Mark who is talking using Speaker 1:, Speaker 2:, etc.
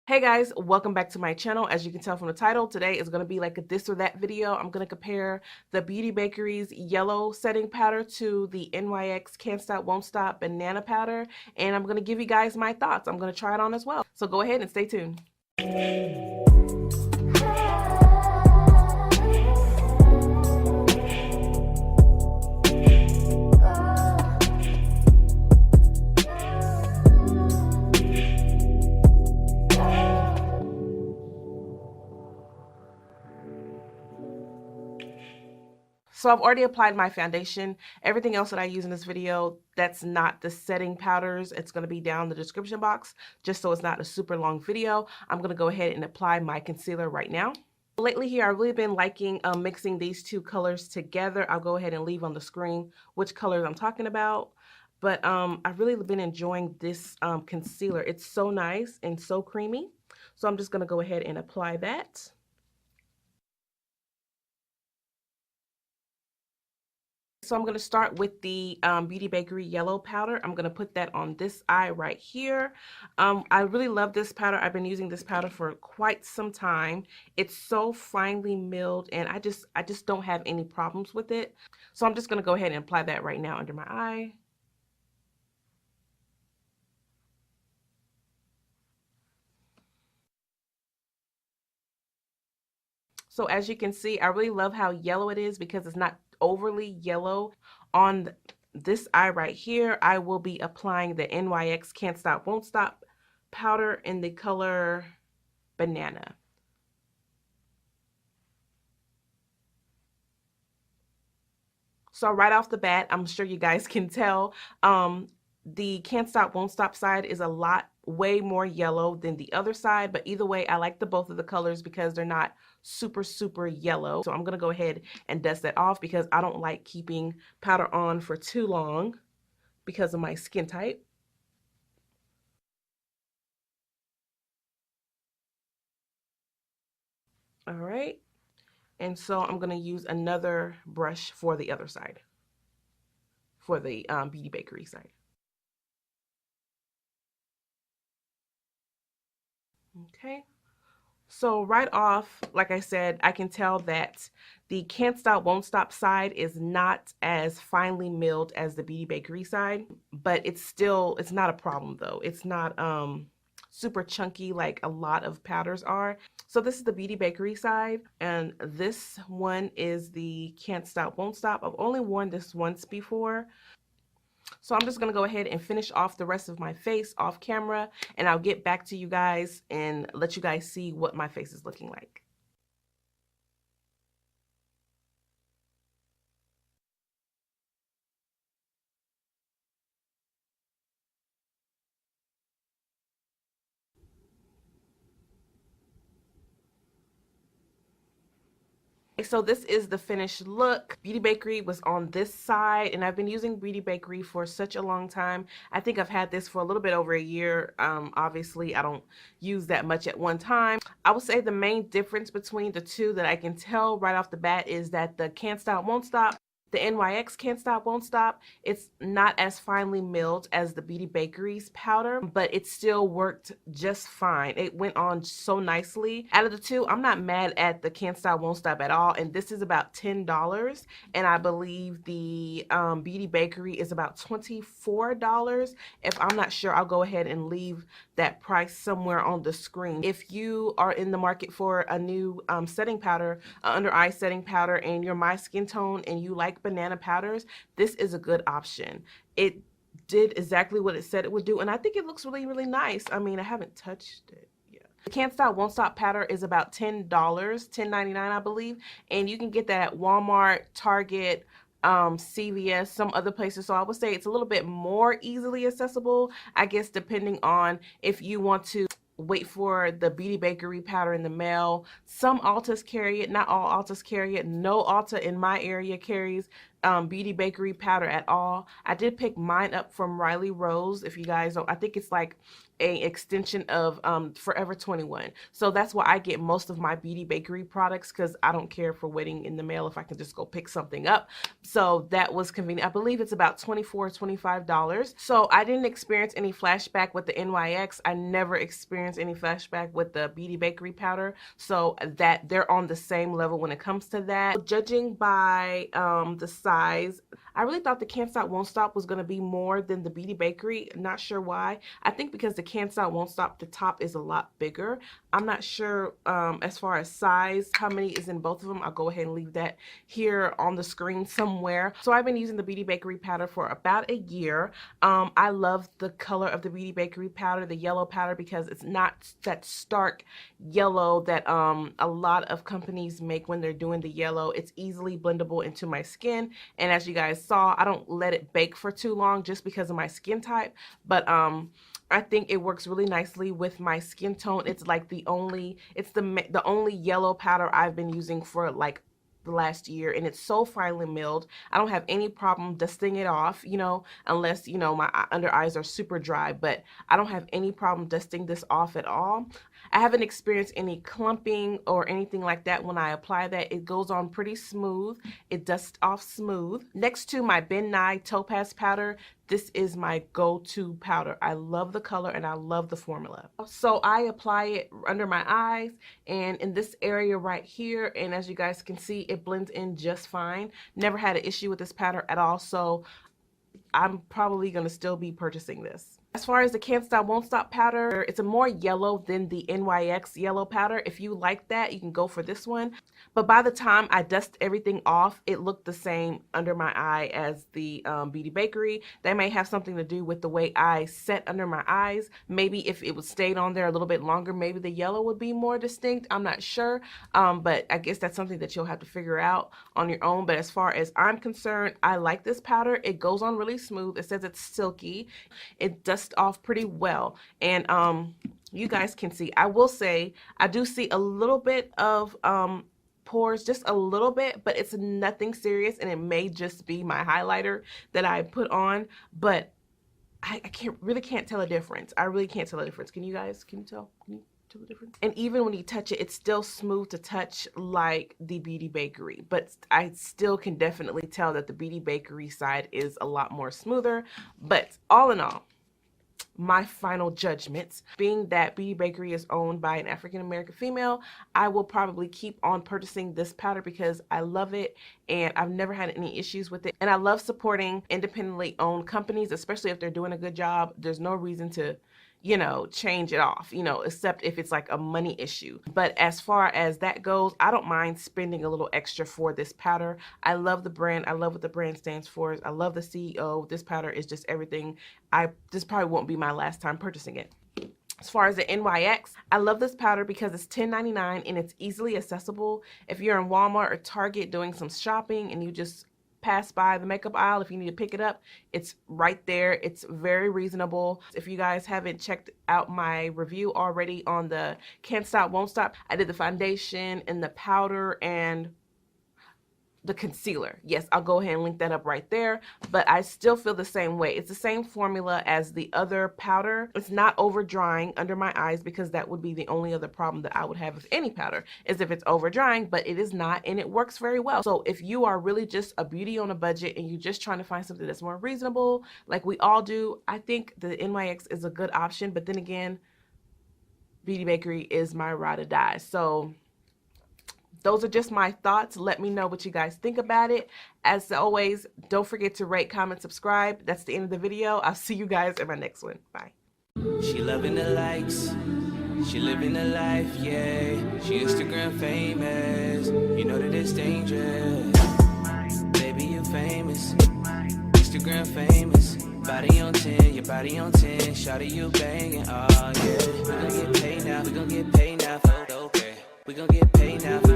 Speaker 1: Hey guys, welcome back to my channel. As you can tell from the title, today is going to be like a this or that video. I'm going to compare the Beauty Bakerie's yellow setting powder to the NYX Can't Stop Won't Stop banana powder, and I'm going to give you guys my thoughts. I'm going to try it on as well. So go ahead and stay tuned. So I've already applied my foundation. Everything else that I use in this video, that's not the setting powders. It's going to be down in the description box, just so it's not a super long video. I'm going to go ahead and apply my concealer right now. Lately here, I've really been liking mixing these two colors together. I'll go ahead and leave on the screen which colors I'm talking about. But I've really been enjoying this concealer. It's so nice and so creamy. So I'm just going to go ahead and apply that. So I'm going to start with the Beauty Bakerie yellow powder. I'm going to put that on this eye right here. I really love this powder. I've been using this powder for quite some time. It's so finely milled, and I just don't have any problems with it. So I'm just going to go ahead and apply that right now under my eye. So as you can see, I really love how yellow it is because it's not overly yellow. On this eye right here, I will be applying the NYX Can't Stop Won't Stop powder in the color Banana. So right off the bat, I'm sure you guys can tell, the Can't Stop Won't Stop side is a lot way more yellow than the other side, but either way, I like both of the colors because they're not super yellow. So I'm gonna go ahead and dust that off because I don't like keeping powder on for too long because of my skin type. All right, and so I'm gonna use another brush for the other side, for the Beauty Bakerie side. Okay, so right off, like I said, I can tell that the Can't Stop Won't Stop side is not as finely milled as the Beauty Bakerie side, but it's not a problem though. It's not super chunky like a lot of powders are. So this is the Beauty Bakerie side, and this one is the Can't Stop Won't Stop. I've only worn this once before. So I'm just going to go ahead and finish off the rest of my face off camera, and I'll get back to you guys and let you guys see what my face is looking like. So this is the finished look. Beauty Bakerie was on this side, and I've been using Beauty Bakerie for such a long time. I think I've had this for a little bit over a year. Obviously, I don't use that much at one time. I would say the main difference between the two that I can tell right off the bat is that the Can't Stop Won't Stop, the NYX Can't Stop Won't Stop, it's not as finely milled as the Beauty Bakerie's powder, but it still worked just fine. It went on so nicely. Out of the two, I'm not mad at the Can't Stop Won't Stop at all, and this is about $10, and I believe the Beauty Bakerie is about $24. If I'm not sure, I'll go ahead and leave that price somewhere on the screen. If you are in the market for a new setting powder, under eye setting powder, and you're my skin tone and you like banana powders, this is a good option. It did exactly what it said it would do, and I think it looks really nice. I mean, I haven't touched it yet. The Can't Stop Won't Stop powder is about $10, $10.99 I believe, and you can get that at Walmart, Target, CVS, some other places. So I would say it's a little bit more easily accessible, I guess, depending on if you want to wait for the Beauty Bakerie powder in the mail. Some Ultas carry it, not all Ultas carry it. No Ulta in my area carries Beauty Bakerie powder at all. I did pick mine up from Riley Rose. If you guys don't, I think it's like a extension of Forever 21. So that's why I get most of my Beauty Bakerie products, because I don't care for waiting in the mail if I can just go pick something up. So that was convenient. I believe it's about $24, $25. So I didn't experience any flashback with the NYX. I never experienced any flashback with the Beauty Bakerie powder. So that they're on the same level when it comes to that. Judging by the size, I really thought the Can't Stop Won't Stop was going to be more than the Beauty Bakerie. Not sure why. I think because the Can't Stop Won't Stop, the top is a lot bigger. I'm not sure as far as size, how many is in both of them. I'll go ahead and leave that here on the screen somewhere. So I've been using the Beauty Bakerie powder for about a year. I love the color of the Beauty Bakerie powder, the yellow powder, because it's not that stark yellow that a lot of companies make when they're doing the yellow. It's easily blendable into my skin, and as you guys saw, I don't let it bake for too long just because of my skin type, but I think it works really nicely with my skin tone. It's like the only yellow powder I've been using for like the last year, and it's so finely milled. I don't have any problem dusting it off, you know, unless, you know, my under eyes are super dry, but I don't have any problem dusting this off at all. I haven't experienced any clumping or anything like that when I apply that. It goes on pretty smooth. It dusts off smooth. Next to my Ben Nye Topaz powder, this is my go-to powder. I love the color and I love the formula. So I apply it under my eyes and in this area right here, and as you guys can see, it blends in just fine. Never had an issue with this powder at all, so I'm probably going to still be purchasing this. As far as the Can't Stop Won't Stop powder, it's a more yellow than the NYX yellow powder. If you like that, you can go for this one. But by the time I dust everything off, it looked the same under my eye as the Beauty Bakerie. That may have something to do with the way I set under my eyes. Maybe if it was stayed on there a little bit longer, maybe the yellow would be more distinct. I'm not sure, but I guess that's something that you'll have to figure out on your own. But as far as I'm concerned, I like this powder. It goes on really smooth. It says it's silky. It dusts off pretty well, and you guys can see, I will say I do see a little bit of pores, just a little bit, but it's nothing serious, and it may just be my highlighter that I put on, but I really can't tell a difference. I really can't tell a difference. Can you guys, can you tell the difference? And even when you touch it, it's still smooth to touch like the Beauty Bakerie, but I still can definitely tell that the Beauty Bakerie side is a lot more smoother. But all in all, my final judgments, being that Beauty Bakerie is owned by an African-American female, I will probably keep on purchasing this powder because I love it and I've never had any issues with it. And I love supporting independently owned companies, especially if they're doing a good job. There's no reason to, you know, change it off, you know, except if it's like a money issue. But as far as that goes, I don't mind spending a little extra for this powder. I love the brand. I love what the brand stands for. I love the CEO. This powder is just everything. This probably won't be my last time purchasing it. As far as the NYX, I love this powder because it's $10.99 and it's easily accessible. If you're in Walmart or Target doing some shopping and you just pass by the makeup aisle, if you need to pick it up, it's right there. It's very reasonable. If you guys haven't checked out my review already on the Can't Stop Won't Stop, I did the foundation and the powder and the concealer. Yes, I'll go ahead and link that up right there, but I still feel the same way. It's the same formula as the other powder. It's not over drying under my eyes, because that would be the only other problem that I would have with any powder, is if it's over drying, but it is not, and it works very well. So if you are really just a beauty on a budget and you're just trying to find something that's more reasonable, like we all do, I think the NYX is a good option. But then again, Beauty Bakerie is my ride or die. So those are just my thoughts. Let me know what you guys think about it. As always, don't forget to rate, comment, subscribe. That's the end of the video. I'll see you guys in my next one. Bye.
Speaker 2: She loving the likes. She living the life, yeah. She Instagram famous. You know that it's dangerous. Baby, you famous. Instagram famous. Body on 10, your body on 10. Shawty, you banging, oh yeah. We gon' get paid now, we gon' get paid now for okay. We gon' get paid now for